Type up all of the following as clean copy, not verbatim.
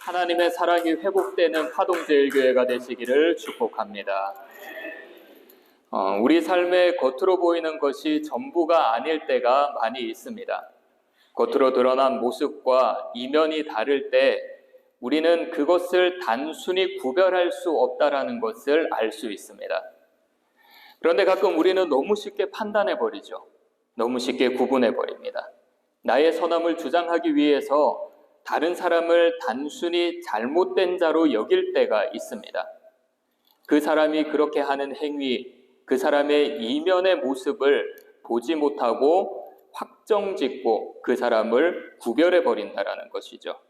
하나님의 사랑이 회복되는 파동제일교회가 되시기를 축복합니다. 우리 삶의 겉으로 보이는 것이 전부가 아닐 때가 많이 있습니다. 겉으로 드러난 모습과 이면이 다를 때 우리는 그것을 단순히 구별할 수 없다라는 것을 알 수 있습니다. 그런데 가끔 우리는 너무 쉽게 판단해버리죠. 너무 쉽게 구분해버립니다. 나의 선함을 주장하기 위해서 다른 사람을 단순히 잘못된 자로 여길 때가 있습니다. 그 사람이 그렇게 하는 행위, 그 사람의 이면의 모습을 보지 못하고 확정짓고 그 사람을 구별해버린다는 것이죠.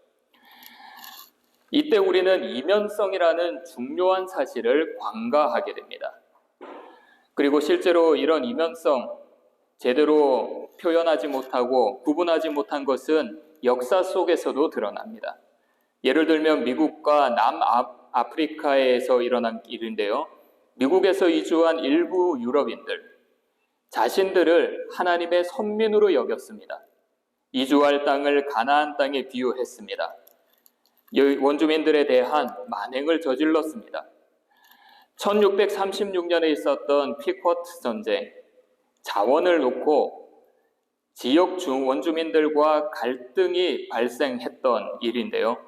이때 우리는 이면성이라는 중요한 사실을 관가하게 됩니다. 그리고 실제로 이런 이면성, 제대로 표현하지 못하고 구분하지 못한 것은 역사 속에서도 드러납니다. 예를 들면 미국과 남아프리카에서 일어난 일인데요. 미국에서 이주한 일부 유럽인들, 자신들을 하나님의 선민으로 여겼습니다. 이주할 땅을 가나안 땅에 비유했습니다. 원주민들에 대한 만행을 저질렀습니다. 1636년에 있었던 피쿼트 전쟁, 자원을 놓고 지역 원주민들과 갈등이 발생했던 일인데요.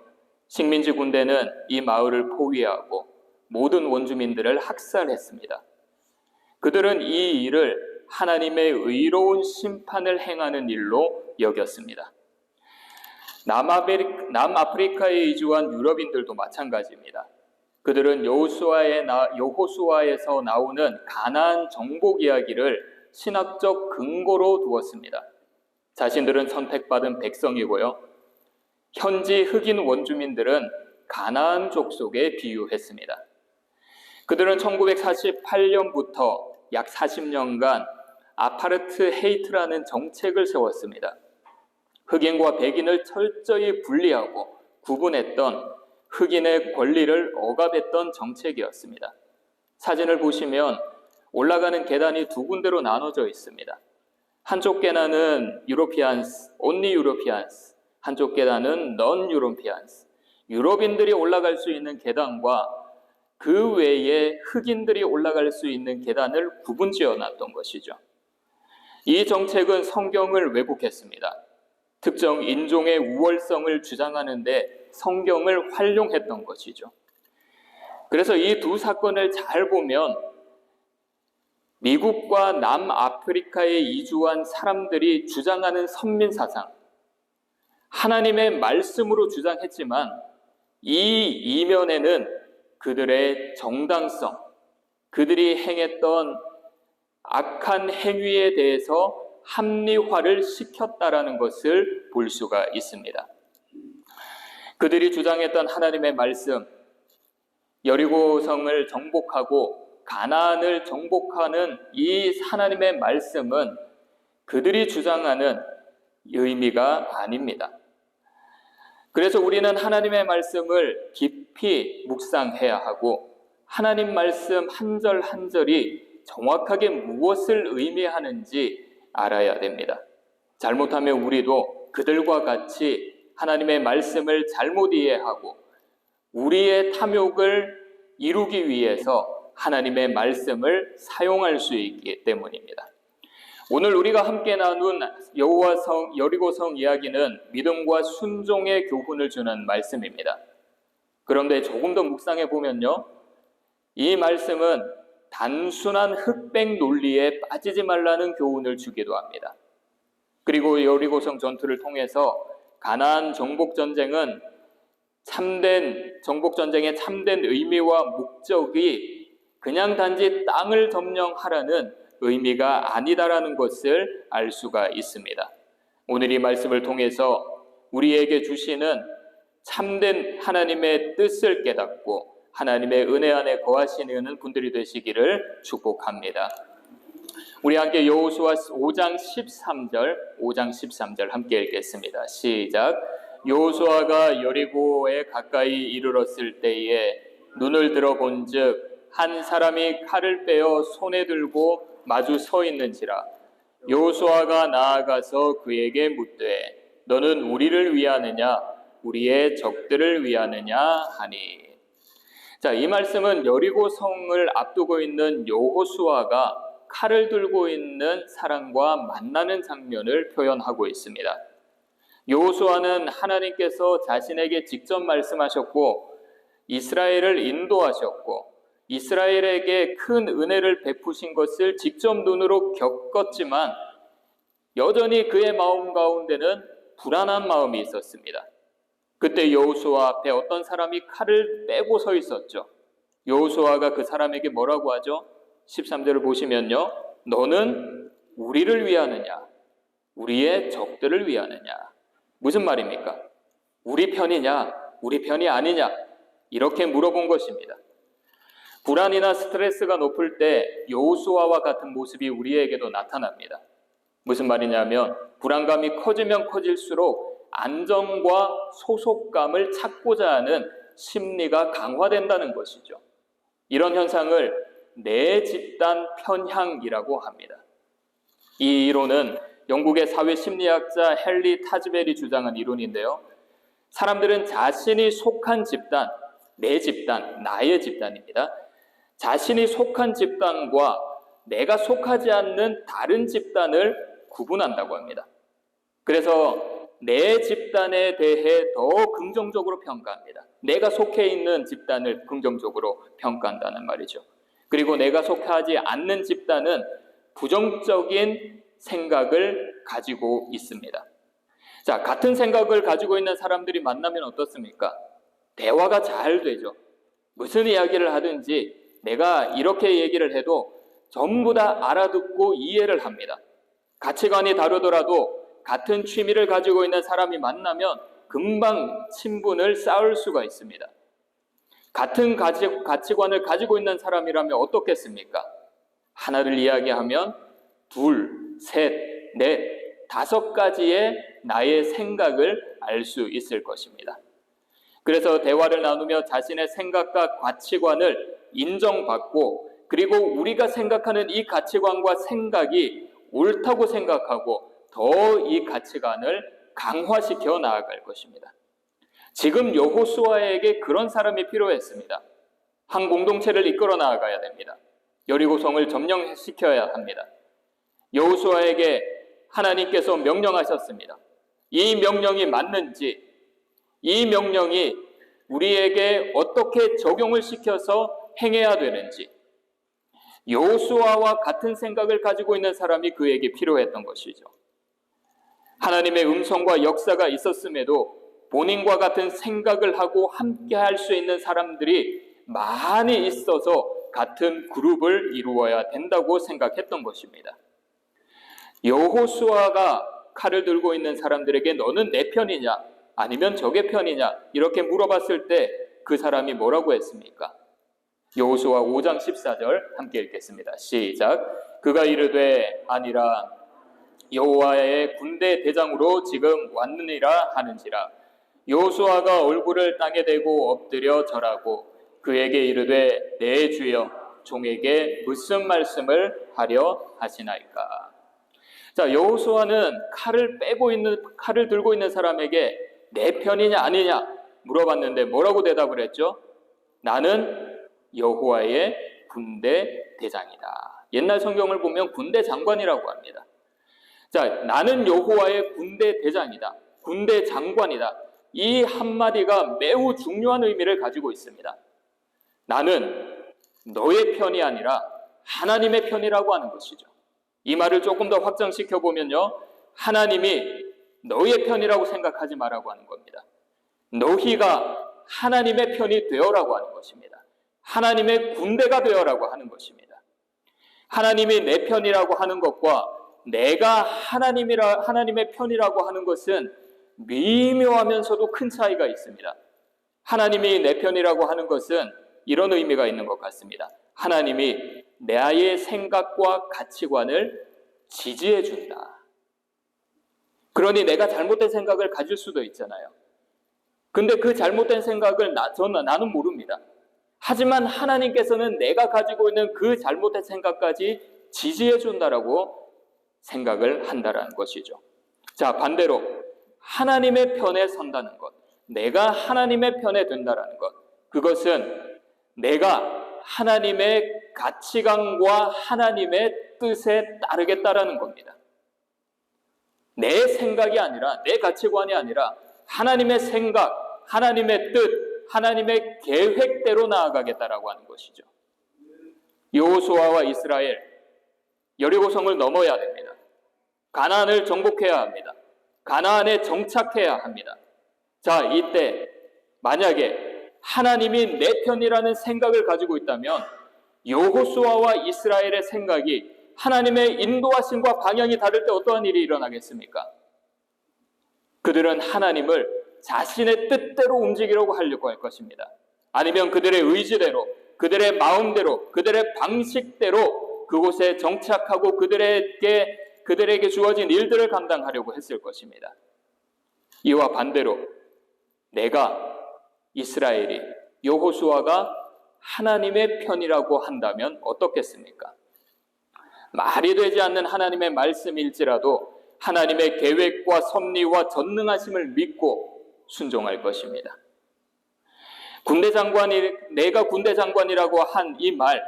식민지 군대는 이 마을을 포위하고 모든 원주민들을 학살했습니다. 그들은 이 일을 하나님의 의로운 심판을 행하는 일로 여겼습니다. 남아프리카에 이주한 유럽인들도 마찬가지입니다. 그들은 여호수아에서 나오는 가나안 정복 이야기를 신학적 근거로 두었습니다. 자신들은 선택받은 백성이고요. 현지 흑인 원주민들은 가나안 족속에 비유했습니다. 그들은 1948년부터 약 40년간 아파르트헤이트라는 정책을 세웠습니다. 흑인과 백인을 철저히 분리하고 구분했던 흑인의 권리를 억압했던 정책이었습니다. 사진을 보시면 올라가는 계단이 두 군데로 나눠져 있습니다. 한쪽 계단은 유로피안스, only 유로피안스, 한쪽 계단은 non 유로피안스. 유럽인들이 올라갈 수 있는 계단과 그 외에 흑인들이 올라갈 수 있는 계단을 구분지어 놨던 것이죠. 이 정책은 성경을 왜곡했습니다. 특정 인종의 우월성을 주장하는데 성경을 활용했던 것이죠. 그래서 이 두 사건을 잘 보면 미국과 남아프리카에 이주한 사람들이 주장하는 선민사상, 하나님의 말씀으로 주장했지만 이 이면에는 그들의 정당성, 그들이 행했던 악한 행위에 대해서 합리화를 시켰다라는 것을 볼 수가 있습니다. 그들이 주장했던 하나님의 말씀, 여리고성을 정복하고 가나안을 정복하는 이 하나님의 말씀은 그들이 주장하는 의미가 아닙니다. 그래서 우리는 하나님의 말씀을 깊이 묵상해야 하고 하나님 말씀 한 절 한 절이 정확하게 무엇을 의미하는지 알아야 됩니다. 잘못하면 우리도 그들과 같이 하나님의 말씀을 잘못 이해하고 우리의 탐욕을 이루기 위해서 하나님의 말씀을 사용할 수 있기 때문입니다. 오늘 우리가 함께 나눈 여리고성 이야기는 믿음과 순종의 교훈을 주는 말씀입니다. 그런데 조금 더 묵상해 보면요, 이 말씀은 단순한 흑백 논리에 빠지지 말라는 교훈을 주기도 합니다. 그리고 여리고성 전투를 통해서 가나안 정복전쟁은 정복전쟁의 참된 의미와 목적이 그냥 단지 땅을 점령하라는 의미가 아니다라는 것을 알 수가 있습니다. 오늘 이 말씀을 통해서 우리에게 주시는 참된 하나님의 뜻을 깨닫고 하나님의 은혜 안에 거하시는 분들이 되시기를 축복합니다. 우리 함께 여호수아 5장 13절 함께 읽겠습니다. 시작. 여호수아가 여리고에 가까이 이르렀을 때에 눈을 들어본즉 한 사람이 칼을 빼어 손에 들고 마주 서 있는지라. 여호수아가 나아가서 그에게 묻되 너는 우리를 위하느냐 우리의 적들을 위하느냐 하니. 자, 이 말씀은 여리고 성을 앞두고 있는 여호수아가 칼을 들고 있는 사람과 만나는 장면을 표현하고 있습니다. 여호수아는 하나님께서 자신에게 직접 말씀하셨고 이스라엘을 인도하셨고 이스라엘에게 큰 은혜를 베푸신 것을 직접 눈으로 겪었지만 여전히 그의 마음 가운데는 불안한 마음이 있었습니다. 그때 여호수아 앞에 어떤 사람이 칼을 빼고 서 있었죠. 여호수아가 그 사람에게 뭐라고 하죠? 13절을 보시면요. 너는 우리를 위하느냐? 우리의 적들을 위하느냐? 무슨 말입니까? 우리 편이냐? 우리 편이 아니냐? 이렇게 물어본 것입니다. 불안이나 스트레스가 높을 때 여호수아와 같은 모습이 우리에게도 나타납니다. 무슨 말이냐면 불안감이 커지면 커질수록 안정과 소속감을 찾고자 하는 심리가 강화된다는 것이죠. 이런 현상을 내 집단 편향이라고 합니다. 이 이론은 영국의 사회심리학자 헨리 타즈벨이 주장한 이론인데요. 사람들은 자신이 속한 집단, 내 집단, 나의 집단입니다. 자신이 속한 집단과 내가 속하지 않는 다른 집단을 구분한다고 합니다. 그래서 내 집단에 대해 더 긍정적으로 평가합니다. 내가 속해 있는 집단을 긍정적으로 평가한다는 말이죠. 그리고 내가 속하지 않는 집단은 부정적인 생각을 가지고 있습니다. 자, 같은 생각을 가지고 있는 사람들이 만나면 어떻습니까? 대화가 잘 되죠. 무슨 이야기를 하든지 내가 이렇게 얘기를 해도 전부 다 알아듣고 이해를 합니다. 가치관이 다르더라도 같은 취미를 가지고 있는 사람이 만나면 금방 친분을 쌓을 수가 있습니다. 같은 가치관을 가지고 있는 사람이라면 어떻겠습니까? 하나를 이야기하면 둘, 셋, 넷, 5가지의 나의 생각을 알 수 있을 것입니다. 그래서 대화를 나누며 자신의 생각과 가치관을 인정받고 그리고 우리가 생각하는 이 가치관과 생각이 옳다고 생각하고 더 이 가치관을 강화시켜 나아갈 것입니다. 지금 여호수아에게 그런 사람이 필요했습니다. 한 공동체를 이끌어 나아가야 됩니다. 여리고성을 점령시켜야 합니다. 여호수아에게 하나님께서 명령하셨습니다. 이 명령이 맞는지, 이 명령이 우리에게 어떻게 적용을 시켜서 행해야 되는지, 여호수아와 같은 생각을 가지고 있는 사람이 그에게 필요했던 것이죠. 하나님의 음성과 역사가 있었음에도 본인과 같은 생각을 하고 함께 할 수 있는 사람들이 많이 있어서 같은 그룹을 이루어야 된다고 생각했던 것입니다. 여호수아가 칼을 들고 있는 사람들에게 너는 내 편이냐 아니면 적의 편이냐 이렇게 물어봤을 때 그 사람이 뭐라고 했습니까? 여호수아 5장 14절 함께 읽겠습니다. 시작. 그가 이르되 아니라 여호와의 군대 대장으로 지금 왔느니라 하는지라. 여호수아가 얼굴을 땅에 대고 엎드려 절하고 그에게 이르되 내 주여 종에게 무슨 말씀을 하려 하시나이까. 자, 여호수아는 칼을 들고 있는 사람에게 내 편이냐 아니냐 물어봤는데 뭐라고 대답을 했죠? 나는 여호와의 군대 대장이다. 옛날 성경을 보면 군대 장관이라고 합니다. 자, 나는 여호와의 군대 대장이다. 군대 장관이다. 이 한마디가 매우 중요한 의미를 가지고 있습니다. 나는 너의 편이 아니라 하나님의 편이라고 하는 것이죠. 이 말을 조금 더 확장시켜 보면요. 하나님이 너의 편이라고 생각하지 말라고 하는 겁니다. 너희가 하나님의 편이 되어라고 하는 것입니다. 하나님의 군대가 되어라고 하는 것입니다. 하나님이 내 편이라고 하는 것과 내가 하나님의 편이라고 하는 것은 미묘하면서도 큰 차이가 있습니다. 하나님이 내 편이라고 하는 것은 이런 의미가 있는 것 같습니다. 하나님이 나의 생각과 가치관을 지지해 준다. 그러니 내가 잘못된 생각을 가질 수도 있잖아요. 근데 그 잘못된 생각을 나는 모릅니다. 하지만 하나님께서는 내가 가지고 있는 그 잘못된 생각까지 지지해 준다라고 생각을 한다라는 것이죠. 자, 반대로 하나님의 편에 선다는 것, 내가 하나님의 편에 든다라는 것, 그것은 내가 하나님의 가치관과 하나님의 뜻에 따르겠다라는 겁니다. 내 생각이 아니라, 내 가치관이 아니라 하나님의 생각, 하나님의 뜻, 하나님의 계획대로 나아가겠다라고 하는 것이죠. 여호수아와 이스라엘, 여리고성을 넘어야 됩니다. 가나안을 정복해야 합니다. 가나안에 정착해야 합니다. 자, 이때 만약에 하나님이 내 편이라는 생각을 가지고 있다면 여호수아와 이스라엘의 생각이 하나님의 인도하심과 방향이 다를 때 어떠한 일이 일어나겠습니까? 그들은 하나님을 자신의 뜻대로 움직이려고 하려고 할 것입니다. 아니면 그들의 의지대로, 그들의 마음대로, 그들의 방식대로 그곳에 정착하고 그들에게 주어진 일들을 감당하려고 했을 것입니다. 이와 반대로 내가, 이스라엘이, 여호수아가 하나님의 편이라고 한다면 어떻겠습니까? 말이 되지 않는 하나님의 말씀일지라도 하나님의 계획과 섭리와 전능하심을 믿고 순종할 것입니다. 내가 군대 장관이라고 한 이 말,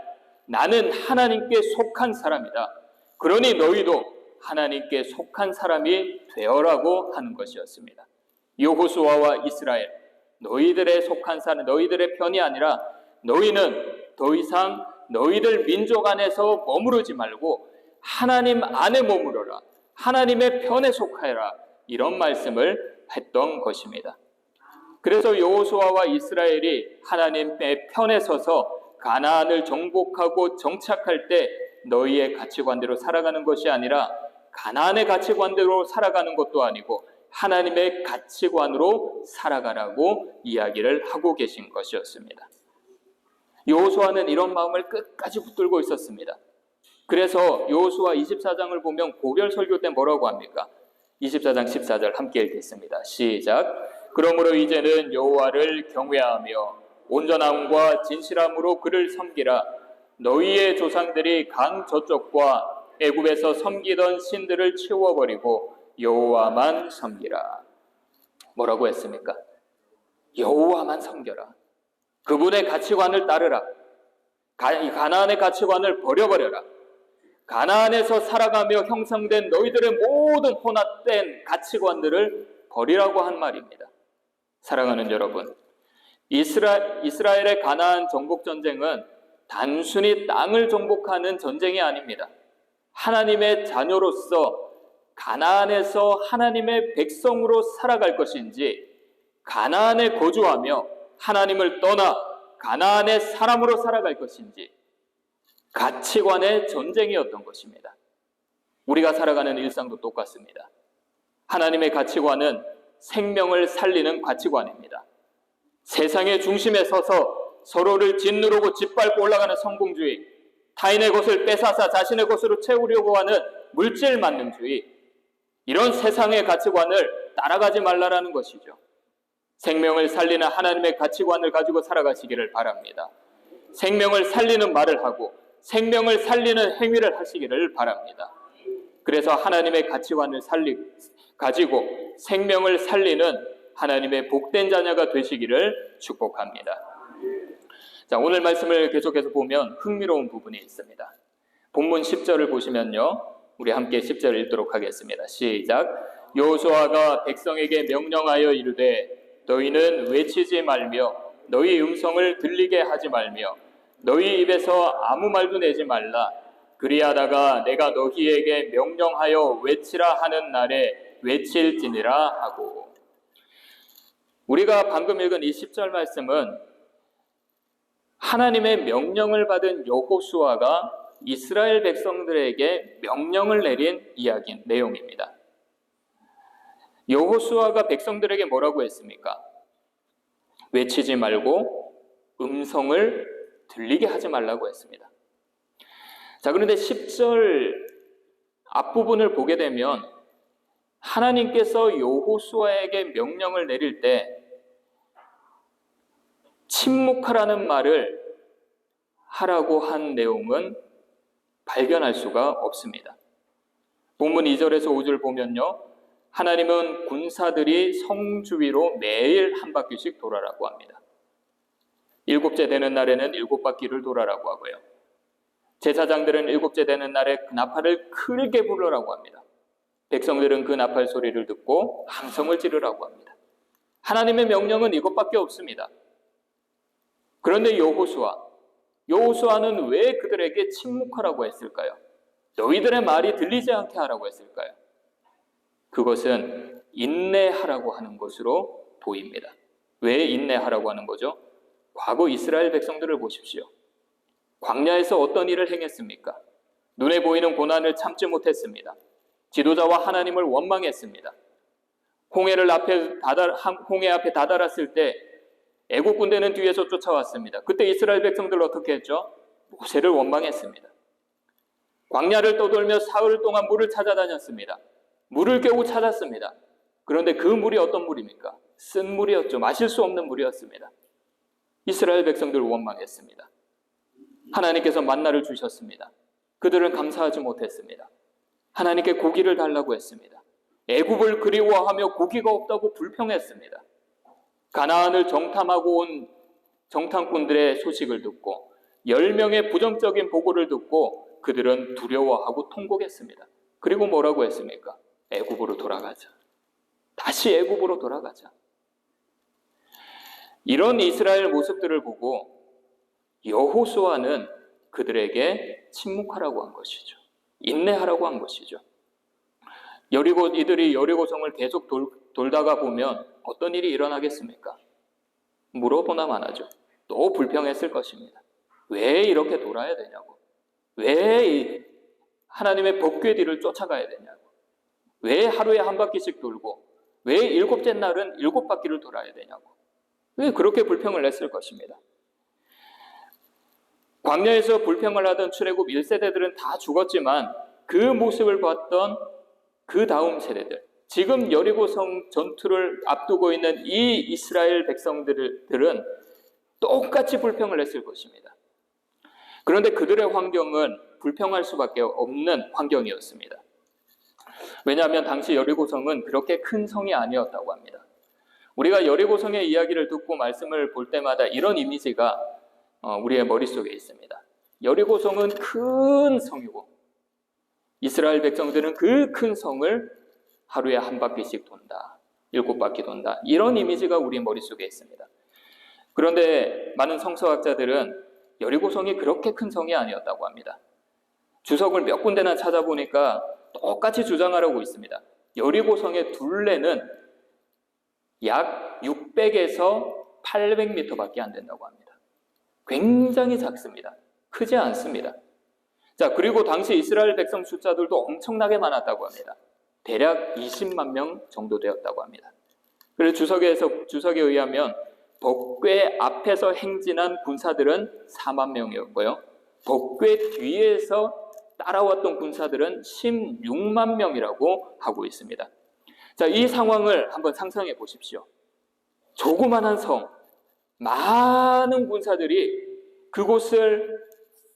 나는 하나님께 속한 사람이다. 그러니 너희도 하나님께 속한 사람이 되어라고 하는 것이었습니다. 여호수아와 이스라엘, 너희들의 속한 사람, 너희들의 편이 아니라 너희는 더 이상 너희들 민족 안에서 머무르지 말고 하나님 안에 머무러라. 하나님의 편에 속하여라. 이런 말씀을 했던 것입니다. 그래서 여호수아와 이스라엘이 하나님의 편에 서서 가나안을 정복하고 정착할 때 너희의 가치관대로 살아가는 것이 아니라 가나안의 가치관대로 살아가는 것도 아니고 하나님의 가치관으로 살아가라고 이야기를 하고 계신 것이었습니다. 여호수아는 이런 마음을 끝까지 붙들고 있었습니다. 그래서 여호수아 24장을 보면 고별 설교 때 뭐라고 합니까? 24장 14절 함께 읽겠습니다. 시작. 그러므로 이제는 여호와를 경외하며 온전함과 진실함으로 그를 섬기라. 너희의 조상들이 강 저쪽과 애굽에서 섬기던 신들을 치워버리고 여호와만 섬기라. 뭐라고 했습니까? 여호와만 섬겨라. 그분의 가치관을 따르라. 가나안의 가치관을 버려버려라. 가나안에서 살아가며 형성된 너희들의 모든 혼합된 가치관들을 버리라고 한 말입니다. 사랑하는 여러분, 이스라엘의 가나안 정복 전쟁은 단순히 땅을 정복하는 전쟁이 아닙니다. 하나님의 자녀로서 가나안에서 하나님의 백성으로 살아갈 것인지, 가나안에 거주하며 하나님을 떠나 가나안의 사람으로 살아갈 것인지, 가치관의 전쟁이었던 것입니다. 우리가 살아가는 일상도 똑같습니다. 하나님의 가치관은 생명을 살리는 가치관입니다. 세상의 중심에 서서 서로를 짓누르고 짓밟고 올라가는 성공주의, 타인의 것을 뺏어서 자신의 것으로 채우려고 하는 물질 만능주의, 이런 세상의 가치관을 따라가지 말라라는 것이죠. 생명을 살리는 하나님의 가치관을 가지고 살아가시기를 바랍니다. 생명을 살리는 말을 하고 생명을 살리는 행위를 하시기를 바랍니다. 그래서 하나님의 가치관을 가지고 생명을 살리는 하나님의 복된 자녀가 되시기를 축복합니다. 자, 오늘 말씀을 계속해서 보면 흥미로운 부분이 있습니다. 본문 10절을 보시면요, 우리 함께 10절 읽도록 하겠습니다. 시작. 여호수아가 백성에게 명령하여 이르되 너희는 외치지 말며 너희 음성을 들리게 하지 말며 너희 입에서 아무 말도 내지 말라. 그리하다가 내가 너희에게 명령하여 외치라 하는 날에 외칠지니라 하고. 우리가 방금 읽은 이 10절 말씀은 하나님의 명령을 받은 여호수아가 이스라엘 백성들에게 명령을 내린 내용입니다. 여호수아가 백성들에게 뭐라고 했습니까? 외치지 말고 음성을 들리게 하지 말라고 했습니다. 자, 그런데 10절 앞부분을 보게 되면 하나님께서 여호수아에게 명령을 내릴 때 침묵하라는 말을 하라고 한 내용은 발견할 수가 없습니다. 본문 2절에서 5절 보면요, 하나님은 군사들이 성 주위로 매일 한 바퀴씩 돌아라고 합니다. 7째 되는 날에는 7바퀴를 돌아라고 하고요. 제사장들은 7째 되는 날에 그 나팔을 크게 불으라고 합니다. 백성들은 그 나팔 소리를 듣고 함성을 지르라고 합니다. 하나님의 명령은 이것밖에 없습니다. 그런데 여호수아는 왜 그들에게 침묵하라고 했을까요? 너희들의 말이 들리지 않게 하라고 했을까요? 그것은 인내하라고 하는 것으로 보입니다. 왜 인내하라고 하는 거죠? 과거 이스라엘 백성들을 보십시오. 광야에서 어떤 일을 행했습니까? 눈에 보이는 고난을 참지 못했습니다. 지도자와 하나님을 원망했습니다. 홍해 앞에 다다랐을 때 애국 군대는 뒤에서 쫓아왔습니다. 그때 이스라엘 백성들 어떻게 했죠? 모세를 원망했습니다. 광야를 떠돌며 사흘 동안 물을 찾아다녔습니다. 물을 겨우 찾았습니다. 그런데 그 물이 어떤 물입니까? 쓴 물이었죠. 마실 수 없는 물이었습니다. 이스라엘 백성들을 원망했습니다. 하나님께서 만나를 주셨습니다. 그들은 감사하지 못했습니다. 하나님께 고기를 달라고 했습니다. 애굽을 그리워하며 고기가 없다고 불평했습니다. 가나안을 정탐하고 온 정탐꾼들의 소식을 듣고 10명의 부정적인 보고를 듣고 그들은 두려워하고 통곡했습니다. 그리고 뭐라고 했습니까? 애굽으로 돌아가자. 다시 애굽으로 돌아가자. 이런 이스라엘 모습들을 보고 여호수아는 그들에게 침묵하라고 한 것이죠. 인내하라고 한 것이죠. 이들이 여리고성을 계속 돌다가 보면 어떤 일이 일어나겠습니까? 물어보나 마나죠. 또 불평했을 것입니다. 왜 이렇게 돌아야 되냐고. 왜 하나님의 법궤 뒤를 쫓아가야 되냐고. 왜 하루에 한 바퀴씩 돌고 왜 7째 날은 7바퀴를 돌아야 되냐고. 왜 그렇게 불평을 냈을 것입니다. 광야에서 불평을 하던 출애굽 1세대들은 다 죽었지만 그 모습을 봤던 그 다음 세대들, 지금 여리고성 전투를 앞두고 있는 이 이스라엘 백성들은 똑같이 불평을 했을 것입니다. 그런데 그들의 환경은 불평할 수밖에 없는 환경이었습니다. 왜냐하면 당시 여리고성은 그렇게 큰 성이 아니었다고 합니다. 우리가 여리고성의 이야기를 듣고 말씀을 볼 때마다 이런 이미지가 우리의 머릿속에 있습니다. 여리고성은 큰 성이고 이스라엘 백성들은 그 큰 성을 하루에 한 바퀴씩 돈다. 7바퀴 돈다. 이런 이미지가 우리 머릿속에 있습니다. 그런데 많은 성서학자들은 여리고성이 그렇게 큰 성이 아니었다고 합니다. 주석을 몇 군데나 찾아보니까 똑같이 주장하고 있습니다. 여리고성의 둘레는 약 600에서 800m밖에 안 된다고 합니다. 굉장히 작습니다. 크지 않습니다. 자, 그리고 당시 이스라엘 백성 숫자들도 엄청나게 많았다고 합니다. 대략 20만 명 정도 되었다고 합니다. 그래서 주석에 의하면 법궤 앞에서 행진한 군사들은 4만 명이었고요. 법궤 뒤에서 따라왔던 군사들은 16만 명이라고 하고 있습니다. 자, 이 상황을 한번 상상해 보십시오. 조그만한 성, 많은 군사들이 그곳을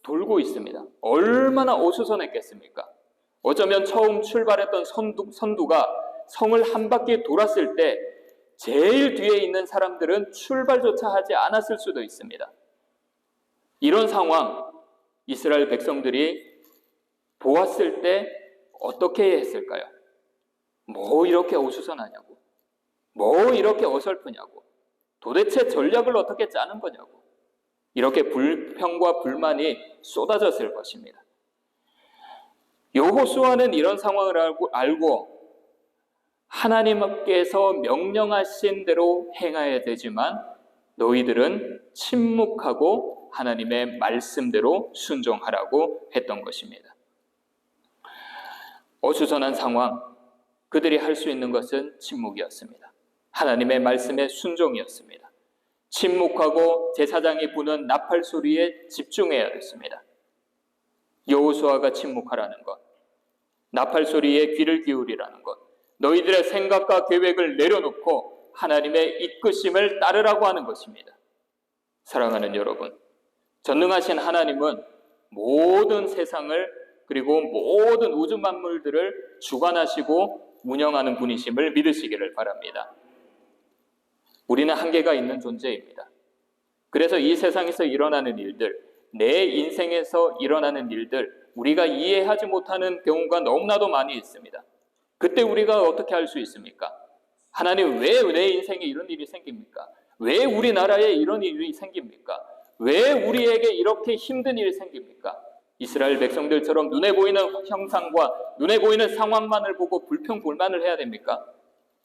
돌고 있습니다. 얼마나 어수선했겠습니까? 어쩌면 처음 출발했던 선두가 성을 한 바퀴 돌았을 때 제일 뒤에 있는 사람들은 출발조차 하지 않았을 수도 있습니다. 이런 상황, 이스라엘 백성들이 보았을 때 어떻게 했을까요? 뭐 이렇게 어수선하냐고, 뭐 이렇게 어설프냐고, 도대체 전략을 어떻게 짜는 거냐고, 이렇게 불평과 불만이 쏟아졌을 것입니다. 여호수아는 이런 상황을 알고 하나님께서 명령하신 대로 행해야 되지만 너희들은 침묵하고 하나님의 말씀대로 순종하라고 했던 것입니다. 어수선한 상황, 그들이 할 수 있는 것은 침묵이었습니다. 하나님의 말씀에 순종이었습니다. 침묵하고 제사장이 부는 나팔 소리에 집중해야 했습니다. 여호수아가 침묵하라는 것, 나팔 소리에 귀를 기울이라는 것, 너희들의 생각과 계획을 내려놓고 하나님의 이끄심을 따르라고 하는 것입니다. 사랑하는 여러분, 전능하신 하나님은 모든 세상을 그리고 모든 우주 만물들을 주관하시고 운영하는 분이심을 믿으시기를 바랍니다. 우리는 한계가 있는 존재입니다. 그래서 이 세상에서 일어나는 일들, 내 인생에서 일어나는 일들, 우리가 이해하지 못하는 경우가 너무나도 많이 있습니다. 그때 우리가 어떻게 할 수 있습니까? 하나님, 왜 내 인생에 이런 일이 생깁니까? 왜 우리나라에 이런 일이 생깁니까? 왜 우리에게 이렇게 힘든 일이 생깁니까? 이스라엘 백성들처럼 눈에 보이는 형상과 눈에 보이는 상황만을 보고 불평불만을 해야 됩니까?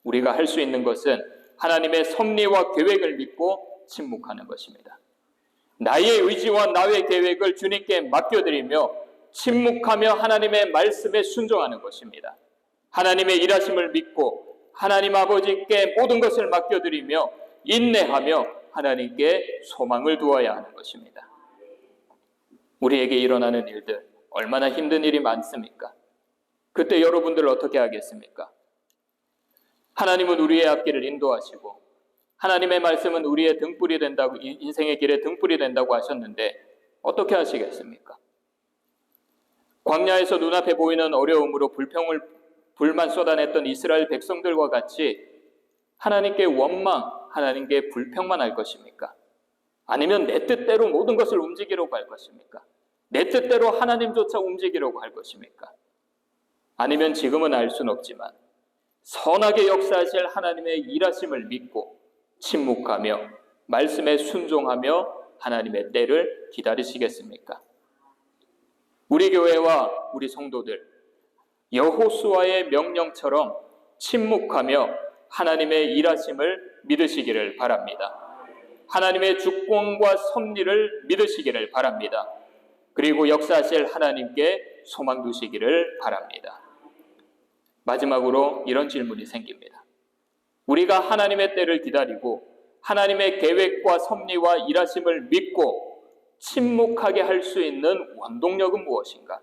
우리가 할 수 있는 것은 하나님의 섭리와 계획을 믿고 침묵하는 것입니다. 나의 의지와 나의 계획을 주님께 맡겨드리며 침묵하며 하나님의 말씀에 순종하는 것입니다. 하나님의 일하심을 믿고 하나님 아버지께 모든 것을 맡겨드리며 인내하며 하나님께 소망을 두어야 하는 것입니다. 우리에게 일어나는 일들, 얼마나 힘든 일이 많습니까? 그때 여러분들 어떻게 하겠습니까? 하나님은 우리의 앞길을 인도하시고 하나님의 말씀은 우리의 등불이 된다고, 인생의 길에 등불이 된다고 하셨는데 어떻게 하시겠습니까? 광야에서 눈앞에 보이는 어려움으로 불만 쏟아냈던 이스라엘 백성들과 같이 하나님께 원망, 하나님께 불평만 할 것입니까? 아니면 내 뜻대로 모든 것을 움직이려고 할 것입니까? 내 뜻대로 하나님조차 움직이려고 할 것입니까? 아니면 지금은 알 수는 없지만 선하게 역사하실 하나님의 일하심을 믿고 침묵하며 말씀에 순종하며 하나님의 때를 기다리시겠습니까? 우리 교회와 우리 성도들, 여호수아의 명령처럼 침묵하며 하나님의 일하심을 믿으시기를 바랍니다. 하나님의 주권과 섭리를 믿으시기를 바랍니다. 그리고 역사하실 하나님께 소망 두시기를 바랍니다. 마지막으로 이런 질문이 생깁니다. 우리가 하나님의 때를 기다리고 하나님의 계획과 섭리와 일하심을 믿고 침묵하게 할 수 있는 원동력은 무엇인가?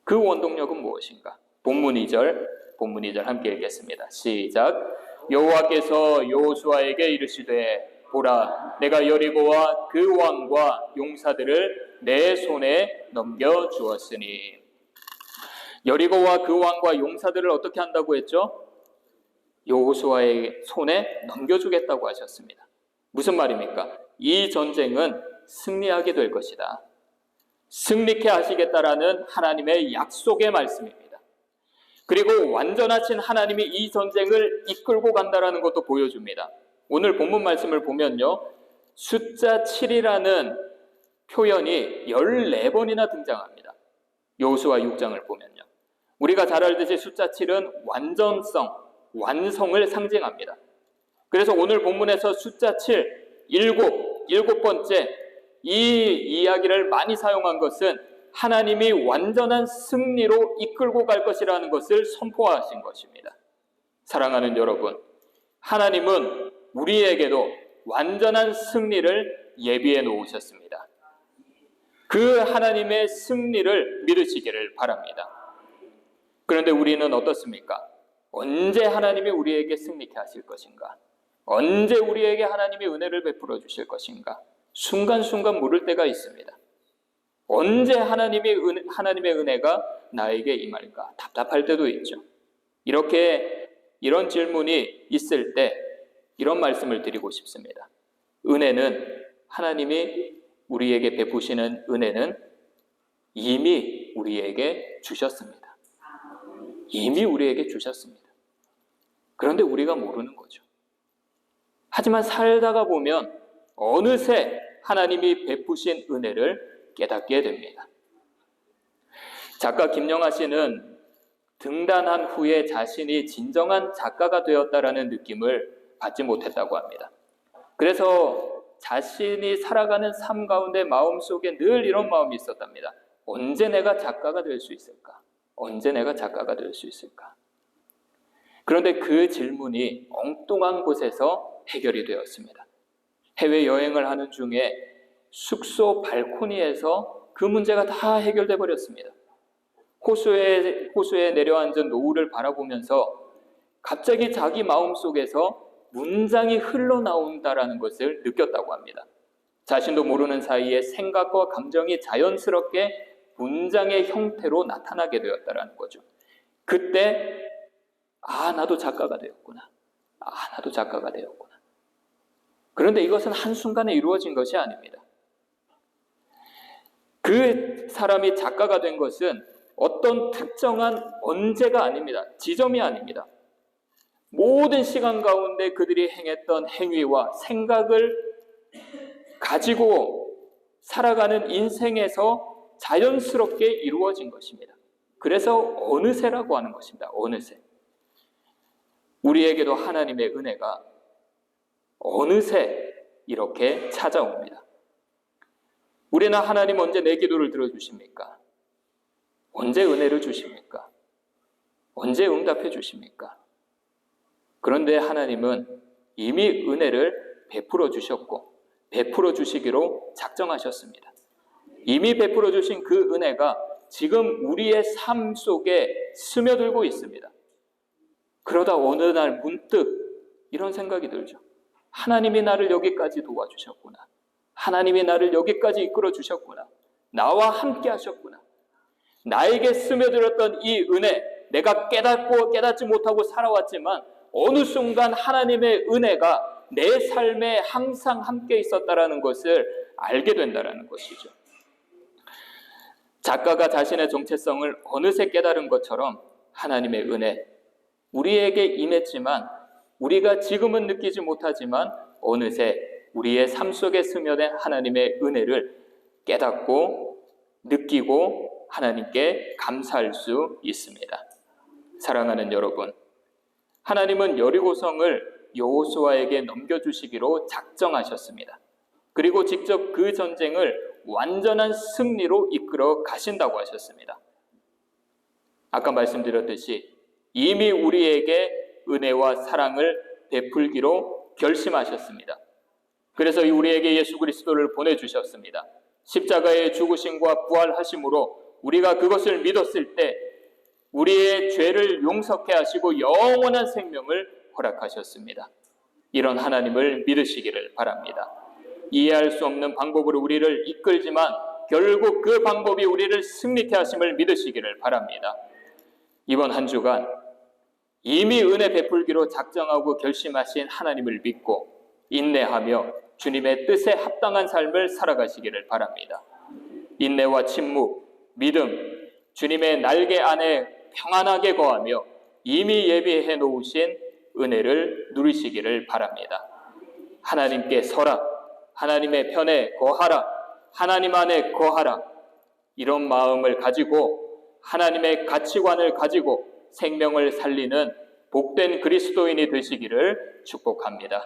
그 원동력은 무엇인가? 본문 2절 함께 읽겠습니다. 시작. 여호와께서 여호수아에게 이르시되 보라, 내가 여리고와 그 왕과 용사들을 내 손에 넘겨 주었으니. 여리고와 그 왕과 용사들을 어떻게 한다고 했죠? 여호수아의 손에 넘겨주겠다고 하셨습니다. 무슨 말입니까? 이 전쟁은 승리하게 될 것이다. 승리케 하시겠다라는 하나님의 약속의 말씀입니다. 그리고 완전하신 하나님이 이 전쟁을 이끌고 간다라는 것도 보여줍니다. 오늘 본문 말씀을 보면요, 숫자 7이라는 표현이 14번이나 등장합니다. 여호수아 6장을 보면요. 우리가 잘 알듯이 숫자 7은 완전성, 완성을 상징합니다. 그래서 오늘 본문에서 숫자 7, 일곱 번째 이 이야기를 많이 사용한 것은 하나님이 완전한 승리로 이끌고 갈 것이라는 것을 선포하신 것입니다. 사랑하는 여러분, 하나님은 우리에게도 완전한 승리를 예비해 놓으셨습니다. 그 하나님의 승리를 믿으시기를 바랍니다. 그런데 우리는 어떻습니까? 언제 하나님이 우리에게 승리케 하실 것인가? 언제 우리에게 하나님이 은혜를 베풀어 주실 것인가? 순간순간 물을 때가 있습니다. 언제 하나님의 은혜가 나에게 임할까? 답답할 때도 있죠. 이런 질문이 있을 때 이런 말씀을 드리고 싶습니다. 은혜는, 하나님이 우리에게 베푸시는 은혜는 이미 우리에게 주셨습니다. 이미 우리에게 주셨습니다. 그런데 우리가 모르는 거죠. 하지만 살다가 보면 어느새 하나님이 베푸신 은혜를 깨닫게 됩니다. 작가 김영하 씨는 등단한 후에 자신이 진정한 작가가 되었다라는 느낌을 받지 못했다고 합니다. 그래서 자신이 살아가는 삶 가운데 마음속에 늘 이런 마음이 있었답니다. 언제 내가 작가가 될 수 있을까? 언제 내가 작가가 될 수 있을까? 그런데 그 질문이 엉뚱한 곳에서 해결이 되었습니다. 해외여행을 하는 중에 숙소 발코니에서 그 문제가 다 해결돼 버렸습니다. 호수에 내려앉은 노을을 바라보면서 갑자기 자기 마음속에서 문장이 흘러나온다라는 것을 느꼈다고 합니다. 자신도 모르는 사이에 생각과 감정이 자연스럽게 문장의 형태로 나타나게 되었다라는 거죠. 그때 나도 작가가 되었구나. 나도 작가가 되었구나. 그런데 이것은 한순간에 이루어진 것이 아닙니다. 그 사람이 작가가 된 것은 어떤 특정한 언제가 아닙니다. 지점이 아닙니다. 모든 시간 가운데 그들이 행했던 행위와 생각을 가지고 살아가는 인생에서 자연스럽게 이루어진 것입니다. 그래서 어느새라고 하는 것입니다. 어느새. 우리에게도 하나님의 은혜가 어느새 이렇게 찾아옵니다. 우리는 하나님 언제 내 기도를 들어주십니까? 언제 은혜를 주십니까? 언제 응답해 주십니까? 그런데 하나님은 이미 은혜를 베풀어 주셨고 베풀어 주시기로 작정하셨습니다. 이미 베풀어 주신 그 은혜가 지금 우리의 삶 속에 스며들고 있습니다. 그러다 어느 날 문득 이런 생각이 들죠. 하나님이 나를 여기까지 도와주셨구나. 하나님이 나를 여기까지 이끌어 주셨구나. 나와 함께 하셨구나. 나에게 스며들었던 이 은혜, 내가 깨닫고 깨닫지 못하고 살아왔지만 어느 순간 하나님의 은혜가 내 삶에 항상 함께 있었다라는 것을 알게 된다라는 것이죠. 작가가 자신의 정체성을 어느새 깨달은 것처럼 하나님의 은혜, 우리에게 임했지만 우리가 지금은 느끼지 못하지만 어느새 우리의 삶 속에 스며든 하나님의 은혜를 깨닫고 느끼고 하나님께 감사할 수 있습니다. 사랑하는 여러분, 하나님은 여리고성을 여호수아에게 넘겨주시기로 작정하셨습니다. 그리고 직접 그 전쟁을 완전한 승리로 이끌어 가신다고 하셨습니다. 아까 말씀드렸듯이 이미 우리에게 은혜와 사랑을 베풀기로 결심하셨습니다. 그래서 우리에게 예수 그리스도를 보내주셨습니다. 십자가의 죽으심과 부활하심으로 우리가 그것을 믿었을 때 우리의 죄를 용서케 하시고 영원한 생명을 허락하셨습니다. 이런 하나님을 믿으시기를 바랍니다. 이해할 수 없는 방법으로 우리를 이끌지만 결국 그 방법이 우리를 승리케 하심을 믿으시기를 바랍니다. 이번 한 주간 이미 은혜 베풀기로 작정하고 결심하신 하나님을 믿고 인내하며 주님의 뜻에 합당한 삶을 살아가시기를 바랍니다. 인내와 침묵, 믿음, 주님의 날개 안에 평안하게 거하며 이미 예비해 놓으신 은혜를 누리시기를 바랍니다. 하나님께 서라, 하나님의 편에 거하라, 하나님 안에 거하라, 이런 마음을 가지고 하나님의 가치관을 가지고 생명을 살리는 복된 그리스도인이 되시기를 축복합니다.